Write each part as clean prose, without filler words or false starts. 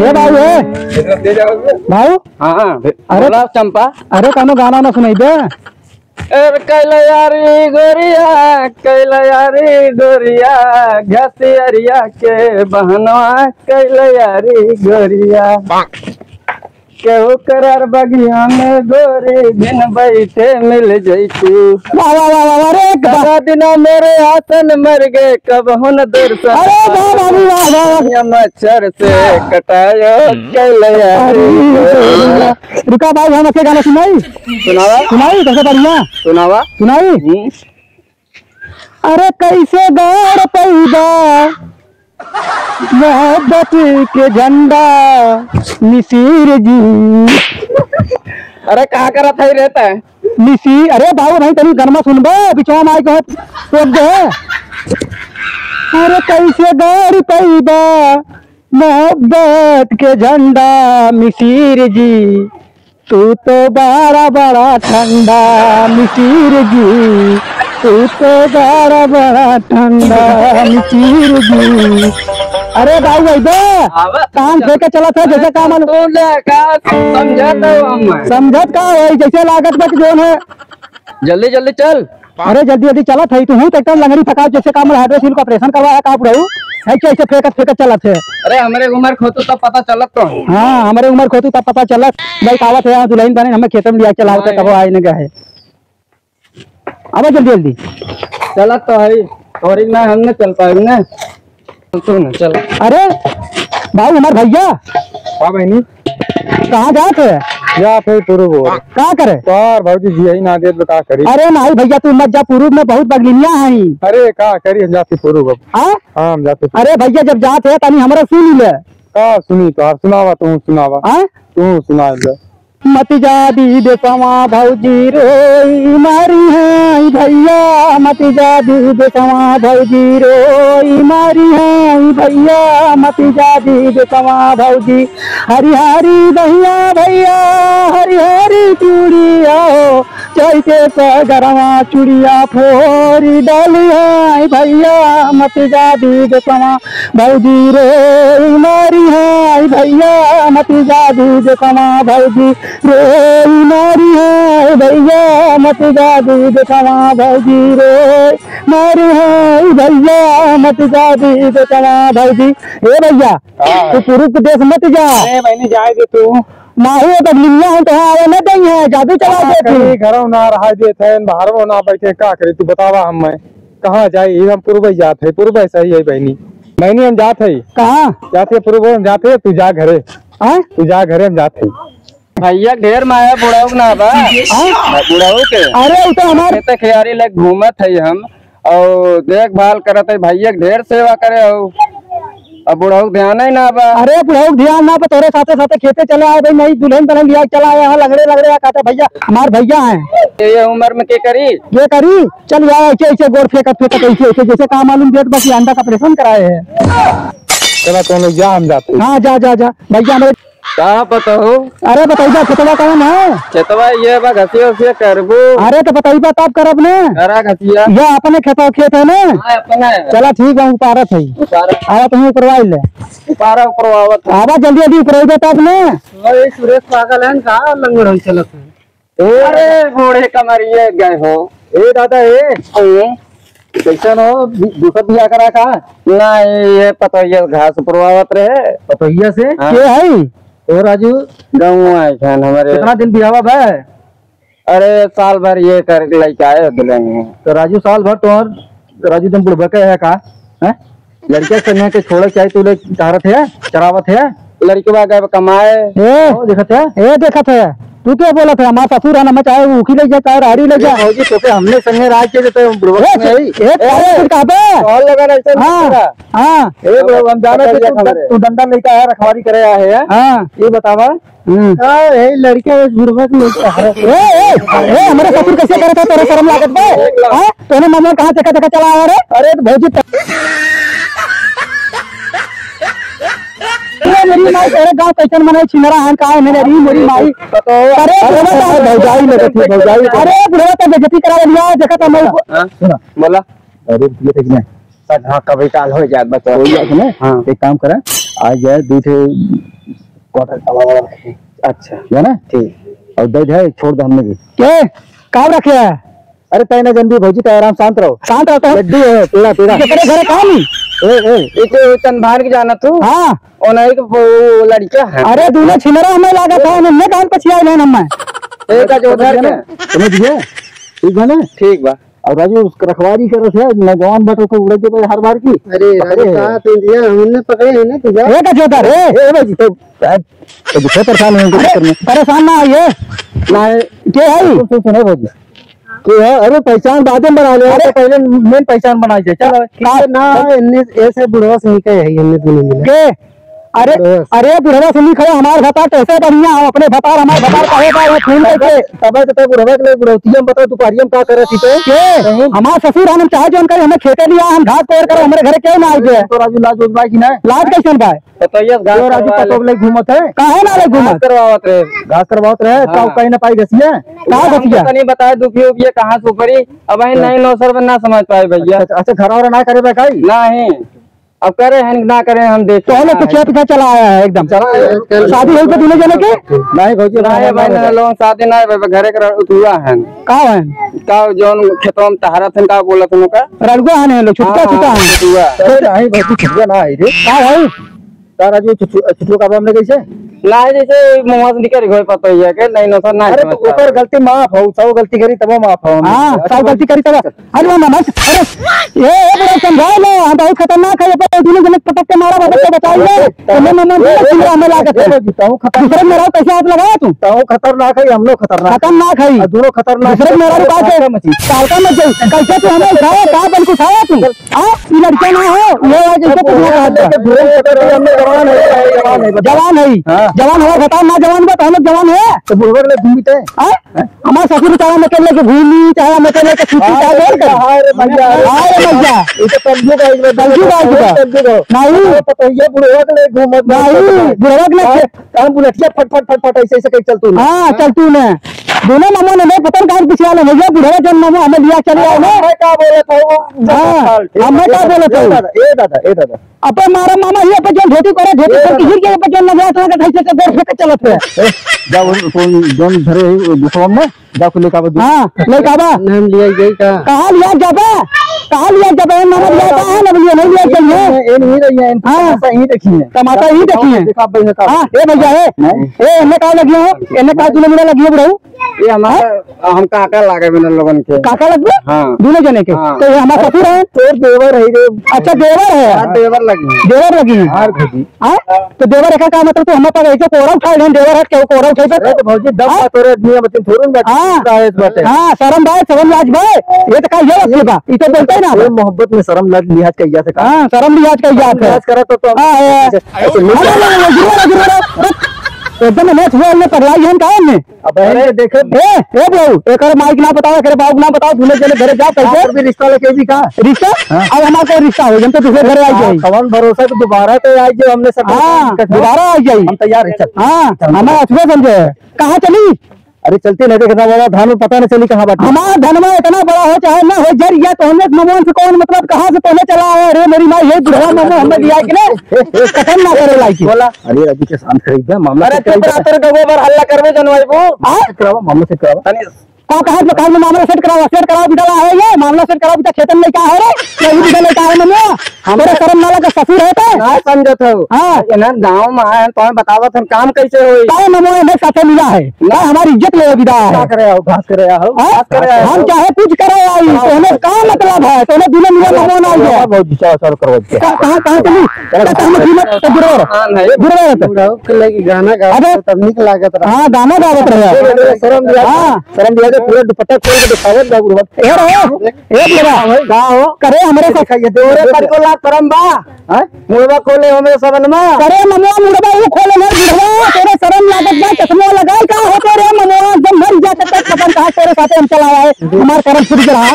ये भाई भाऊ। हाँ अरे चंपा, अरे कानो गाना ना सुनाई दे। कैलयारी गोरिया, कैलयारी गोरिया, घसियरिया के बहनवा कैलयारी गोरिया। केहू करार बगिया में गोरी बिन बैठे मिल जैतू। वाह वाह वाह वाह। अरे कदा दिना मेरे आसन मर गए कब हुन दर्शन। अरे वाह वाह वाह वाह। मच्छर से कटायो कैलयारी गोरिया। रुका भाई, हम अच्छे गाना सुनाई सुनावा सुनाई कैसे बढ़िया सुनावा सुनाई। अरे कैसे गौर पैदा मोहब्बत के झंडा मिसिर जी। अरे कहा करत है रहता है मिसी। अरे बाबू नहीं तनी गरमा सुनबे बिचवा माई कहत टोक दे। अरे कैसे गौर पैदा मोहब्बत के झंडा मिसिर जी, तू तो बड़ा बड़ा ठंडा मिसिर जी, तू तो बड़ा बड़ा ठंडा मिसिर जी। अरे भाई भाई दे काम फेंके चला था जैसे काम समझत का है जैसे लागत बट जोन है। जल्दी जल्दी चल। अरे जल्दी जल्दी चला था तू तो एकदम लंगड़ी थका जैसे काम हाइड्रोसिल का ऑपरेशन करवाया कहाँ पड़ाऊ है कैसे फेंकत फेंकत चला थे। अरे हमारे उम्र खोतु तब पता चलत तो। हाँ हमारे उम्र खोतु तब पता चलत भाई कावत है दुल्हन बने हमें खेतम लिया चला कब आए न गए। अब जल्दी जल्दी चलत तो है और ना हम न चल पाए ना सुन चल। अरे भाई हमारे भैया हाँ बहनी कहाँ जाते या फिर पूर्व हो कहाँ करे और भाजी जी ही ना दे तो का करी। अरे नहीं भैया तू मत जा, पूर्व में बहुत बगलिनिया है। अरे का करी हम जाते पूर्व। हाँ हम जाते। अरे भैया जब जाते है तनी हमारा सुन ले। का सुनी तो आप सुनावा तू सुनावा। हाँ तू सुना ले। मत जा दी देसवा भौजी रोई मारी है भैया, मत जा दी देसवा भौजी रोई मारी है भैया, मत जा दी देसवा भौजी। हरी हरी दहिया भैया हरी हरी चूड़िया हो, जैसे गरवा चूड़िया फोरी डाली है भैया, मत जा दी देसवा भौजी रोई मारी है भैया, मत जा दी देसवा भौजी रोई मारी है भैया, मत जा दी देसवा भौजी रोई मारी है भैया, मत जा दी देसवा भौजी। ए भैया तू पूर्व देश मत जा। मैंने जाए दे तू माही बदलिया है तो आवे न दई है जादू चला दे घर ना रहा देते हैं बाहर ना बैठे का करे तू बतावा। हम मैं कहाँ जाए हम पूर्व जाते है पूर्व सही है बहनी मैंने हम जाते कहाँ जाते पूर्व हम जाते तू जा घरे। तू जा घरे हम जाते भैया ढेर माया बुढ़ाऊ ना बा बुढ़ाऊ के। अरे तो हमारे तो खियारी लग घूमत है हम और देखभाल करत है भैया ढेर सेवा करे हो अब बुढ़ाऊ ध्यान ही ना बा। अरे बुढ़ाऊ ध्यान ना तोरे साथे साथे खेते चले आए भाई नई दुल्हन बन लिया चला आया यहाँ लगड़े लगड़े कहते भैया हमारे भैया हैं ये उम्र में क्या करी ये करी चल यार ऐसे ऐसे गोड़ फेंकत फेंकत ऐसे ऐसे जैसे काम मालूम देत बस अंडा का ऑपरेशन कराए है। चला तो जा हम जाते। हाँ जा जा जा भैया हमारे कहाँ पता हो। अरे बताइए खेतवा कौन है खेतवा ये बा घसिया उसिया करबू। अरे तो बताइए तब करब ने करा घसिया ये अपने खेत है ना। अपना चला ठीक है उपारत है आवा तुम उपरवाई ले उपारा उपरवावत आवा जल्दी जल्दी उपरवाई तब ने। सुरेश पागल है कहाँ लंगड़ हो चलत है। अरे बूढ़े कमरिए गए हो। ए दादा ए कैसन हो दूसरा बिया करा का ना ये पतोहिया घास उपरवावत रहे पतोहिया से ये है तो राजू गाँव आए थे हमारे। कितना दिन बिहावा भाई। अरे साल भर ये कर लेके आए दुल्हन। तो राजू साल भर तो राजू तुम बुढ़बा का है का है लड़के से के छोड़ के तू लोग चाहत है चरावत है लड़की बा गए कमाए देखत है ए देखत है तू क्या बोला था हमारा ससुर है ना मैं चाहे उखी ले जाए चाहे राड़ी ले जाए भौजी तो हमने संगे राज के तो बुढ़बा कॉल लगा हम जाने तू डंडा लेके आया रखवारी करे आए है। हाँ ये बतावा लड़के बुढ़वा हमारे ससुर कैसे करे थे तेरे शर्म लागत बे तूने मम्मी कहाँ देखा देखा चला आया रे। अरे भौजी मेरी माई तेरे गाँव कैसन मनाई छिनरा है कहा है मेरी मेरी माई। अरे भौजाई लगे थी भौजाई। अरे बुढ़वा तो बेइज्जती करा लिया देखा था मैं बोला। अरे ये ठीक है हाँ कभी काल हो जाए बस हो जाए ना। एक काम करें आज जाए दूसरे क्वार्टर। अच्छा है ना, ठीक। और दूध है छोड़ दो हमने भी के काम रखे है। अरे तय ना जल्दी भौजी का आराम, शांत रहो, शांत रहो। लड्डू है तेरा तेरा घर काम एक चंदभान की जाना तू। हाँ और नहीं तो वो लड़का है। अरे दूल्हे छिनरा हमें लागा था, हमने कान पछिया लेन हमें एक जो उधर के समझ गए। ठीक है ना, ठीक बा। और राजू उसका रखवारी कर रहे थे नौजवान बटो को उड़े के हर बार की। अरे राजू तो दिया हमने पकड़े है ना तुझे। ये का जोता रे ए भाई तो दुखे परेशान हैं इनको करने। परेशान ना आइए ना के है सुनो भाई के है। अरे पहचान बाद में बना ले, अरे पहले मेन पहचान बनाई जाए। चल ना इनने ऐसे बुढ़वा से निकले है इनने दोनों मिले के। अरे अरे बुढ़वा से नहीं खड़ा हमारे भतार कैसे बढ़िया हम अपने भतार हमारे भतार काहे का फोन करके तब तो बुढ़वा के लिए बुढ़ौतिया बता तू पारियम का करे थी तो के हमार ससुर हम चाहे जो कर हमें खेते लिया हम घास तोड़ कर हमारे घर क्यों ना आए तो राजू लाज उठवाई की ना लाज कैसे पाए तो ये घास राजू पटोक ले घूमत है काहे ना ले घूमत करवावत रे। घास करवावत रहे तो कहीं ना पाई गसिया का गसिया नहीं बताए दुखी हो गया कहां से ऊपरी। अब नहीं 900 रुपए ना समझ पाए भैया। अच्छा घर और ना करे भाई नहीं अब करे हैं ना करे हम देख पहले पीछे पीछे चला आया है एकदम शादी हुई तो दूल्हे जने के नहीं भौजी नहीं भाई लोग शादी नहीं भाई घरे कर उतुआ है का है का जोन खेतों में तहारा थे का बोला तुम का रड़गो आने लोग छुटका छुटा है उतुआ नहीं भौजी छुटका ना है रे का है तारा जो छुटको का हमने कैसे ना जैसे मुंह से निकल गए पता ही है कि नहीं ना सर ना। अरे तो ऊपर गलती माफ हो, सब गलती करी तब माफ हो। हां सब गलती करी तब। अरे मामा अरे ये बड़ा समझा लो हम बहुत खतरनाक है पर दूल्हे जने पटक के मारा बच्चा बचाइए तो मैं मामा पूरा हमें लागत है जीताऊं खतरनाक। दूसरे मेरा कैसे हाथ लगाया तू तो खतरनाक है हम लोग खतरनाक है दोनों खतरनाक। दूसरे मेरा बात है सालका मत जाओ कैसे तू हमें उठाया का बन को उठाया तू। हां ये लड़का ना हो ये जैसे तू हमने जवान है जवान है बताओ ना जवान बता हम जवान है तो बुढ़वर ले घूमते हैं हमारे ससुर चाहे में के लेके घूमी चाहे में के लेके छुट्टी चाहे अरे भैया ये तो तंजू का एक तंजू का नहीं तो ये बुढ़वा के ले घूमत नहीं बुढ़वा के ले हम बुलेटिया फट फट फट फट ऐसे ऐसे कहीं चल तू हां चल तू ने दोनों मामों ने पता कहां पिछला ले भैया बुढ़वा जन मामू हमें लिया चले आए ना मैं क्या बोले था हां हमें क्या बोले थे ए दादा अपे मारा मामा ये पे जो धोती करे धोती करके गिर गया पे जो लगा था कैसे से गोर फेंक चलत है जा कौन जोन धरे दुसवा में जा को लेका बा हां लेका बा नाम लिया गई का कहां लिया जाबे मामा लिया का है ना नहीं लिया चलिए ए नहीं रही है हां सही देखी है टमाटर ही देखी है देखा भाई का हां ए भैया ए एने का लगी हो एने का दूल्हे मिला लगी है बड़ो ये हमारा हम काका लागे बिना लोगन के काका लगबे हां दूल्हे जने के तो ये हमारा ससुर है तोर देवर है रे। अच्छा देवर है देवर लगी है हां भौजी हां तो देवर का मतलब तो हम पर ऐसे कोरा उठा ले देवर हट के कोरा उठे तो भौजी दम तोरे दुनिया में थोरन बैठ हां शर्म लाज भाई ये तो का ये बात बा ई तो बोलते ना मोहब्बत में शर्म लाज लिहाज कइया से हां शर्म लिहाज कइया से लिहाज करा तो एकदम मैच हुआ ने पगलाई हम काहे में अब बहन देखे ए बहू एकर माइक ना बताओ एकर बाबू ना बताओ दूल्हे जने घरे जा कैसे भी रिश्ता लेके भी का रिश्ता अब हमारा कोई रिश्ता हो हम तो दूसरे घरे आ जाए कौन भरोसा तो दोबारा तो आई जो हमने सब दोबारा आ जाए हम तैयार है चल हां हमारा अच्छे समझे कहां चली अरे चलते नहीं देखना बड़ा धान में पता नहीं चली कहाँ बात हमारा धन में इतना बड़ा हो चाहे ना हो जर या तो हमने ममोन से कौन मतलब कहाँ से पहले चला आया अरे मेरी माँ ये बुढ़ा ममो हमने दिया कि नहीं कथन ना करे लायक बोला अरे अभी के शांत खरीद मामला अरे चुप रहा तेरे गगो पर हल्ला करवे जनवाई वो हां करावा मामला से करावा कहाँ में मामला सेट कराओ बिटला है ये मामला सेट कराओ बिटा खेतन में क्या है रे नहीं बिटा नहीं क्या है मम्मी हमारे शर्म नाला का ससुर है तो ना समझत हो हां ना गांव में आए तो बतावत हम काम कैसे होई काय ममो ने साथे मिला है ना हमारी इज्जत ले विदा है क्या करे हो घास करे हो हम चाहे कुछ करे आई तोने का मतलब है तोने दूल्हे मिले ममो ना है बहुत विचार करो कहां चली हम कीमत गुरवर गुरवर के लगी गाना गा तब निक लागत हां गाना गावत रहे शर्म दिया पूरा दुपट्टा खोल के दिखावत बा गुरुवर ए रो ए मेरा का हो करे हमरे से खाइए तोरे पर को ला परम बा हैं मुड़वा खोले हमरे सबन में करे ममो मुड़वा वो खोले ना गुरुवा तेरे शर्म लागत बा चश्मा लगाई का हो तोरे ममो जब मर जा तक पता कहां तेरे साथे हम चला आए हमार कर्म छूट रहा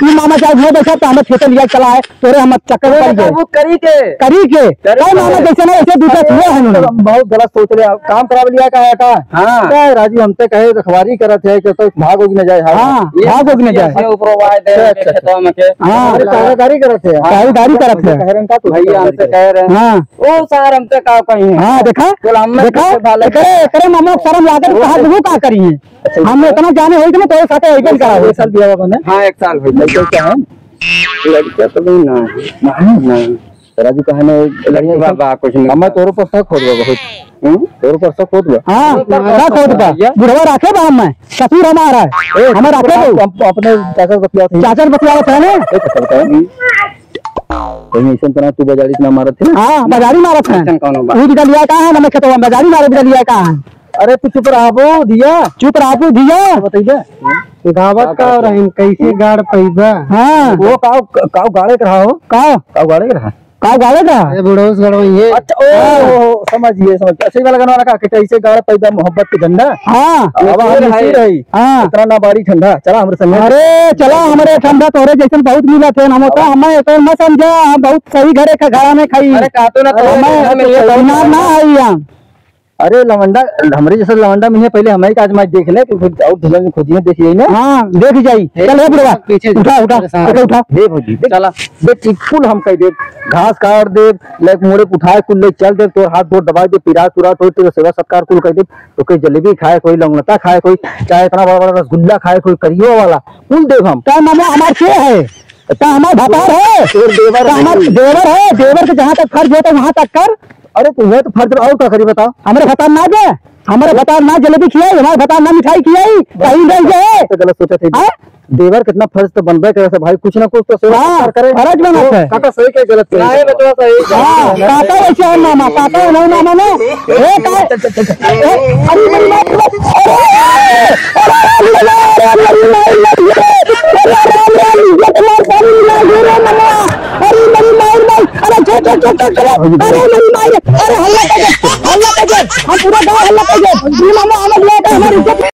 तू मामा चाहे घर बैठा तो हमें खेत लिया चला है तोरे हम चक्कर में पड़ गए करी के मामा जैसे ना ऐसे दूसरा हुआ है उन्होंने बहुत गलत सोच रहे आप। काम करा लिया का हाँ क्या है राजू हमसे कहे रखवारी करत है कि तो भाग उग न जाए हाँ भाग उगने जाए ऊपर दे खेतों में के हाँ कागजारी करत है कारीगरी करत है कहरन का भैया हमसे कह रहे हैं हाँ ओ सर हमसे का कहीं है हाँ देखा देखा करे मामा शर्म लाकर कहा वो का करिए हमने इतना जाने हो कि तो साथे एक करा एक साल दिया बाबा ने हाँ 1 साल हो गया क्या है लड़का तो नहीं राजू कहने लड़की बाबा कुछ नहीं हमें तोर पर शक हो गया बहुत तोर पर शक हो गया हाँ ना खोद का बुढ़वा रखे बा हम कसूर हमारा है हमें रखे दो अपने चाचा बतिया थे चाचा बतिया थे ने कहीं ऐसा तना तू बाजारी ना मारत थे हाँ बाजारी मारत है कौन बात वो बिगड़ लिया कहाँ है मैंने खेतवा बाजारी मारे बिगड़ लिया कहाँ है अरे तू चुप रहो दिया चुप रहो दिया बताइए गावत का रहीम कैसे गाड़ पैबा हाँ वो काव गाड़े का हो काव गाड़े का का गाले का ये बुढ़ोस गड़वइए अच्छा ओ समझिए अच्छा वाला गाना रखा कि कैसे गाड़ पैदा मोहब्बत के झंडा हाँ अब हम इसी रही हाँ इतना ना बारी ठंडा चला हमारे संग अरे चला हमारे ठंडा तोरे जैसे बहुत मिला थे हम तो हमें तो मत समझा हम बहुत सही घरे का घरा में खाई अरे कहतो ना तो हमें ना आई हम अरे लवंडा हमारे जैसा लवंडा में है पहले हमारे आज मैच देख ले फिर और दुल्हन खोजिए देखिए ना हाँ देख जाई चल हे बुढ़वा पीछे उठा उठा दे भौजी चला देख फुल हम कह दे घास काट दे लाइक मोड़े उठाए कुल ले चल दे तो हाथ गोड़ दबा दे पिरा तुरा तो सेवा सत्कार कुल कह दे तो कोई जलेबी खाए कोई लंगलता खाए कोई चाहे इतना बड़ा बड़ा रसगुल्ला खाए कोई करियो वाला कुल देव हम क्या मामा हमारे से है हमारे भतार है देवर है देवर के जहाँ तक फर्ज होता है वहाँ तक कर अरे तुम्हें तो फर्ज और क्या करी बताओ हमारे भतार ना दे हमारे भतार ना जलेबी खिलाई हमारे भतार ना मिठाई खिलाई कहीं नहीं जाए तो गलत सोचा थे देवर कितना फर्ज तो बनबे करे से भाई कुछ ना कुछ तो सेवा हाँ, करे फर्ज बनत है काका सही के गलत नहीं बचवा सही हाँ काका वैसे है मामा काका नहीं मामा ना ए का अरे मेरी माँ अरे हल्ला कर हम पूरा गाँव हल्ला कर मामा हमें हमारी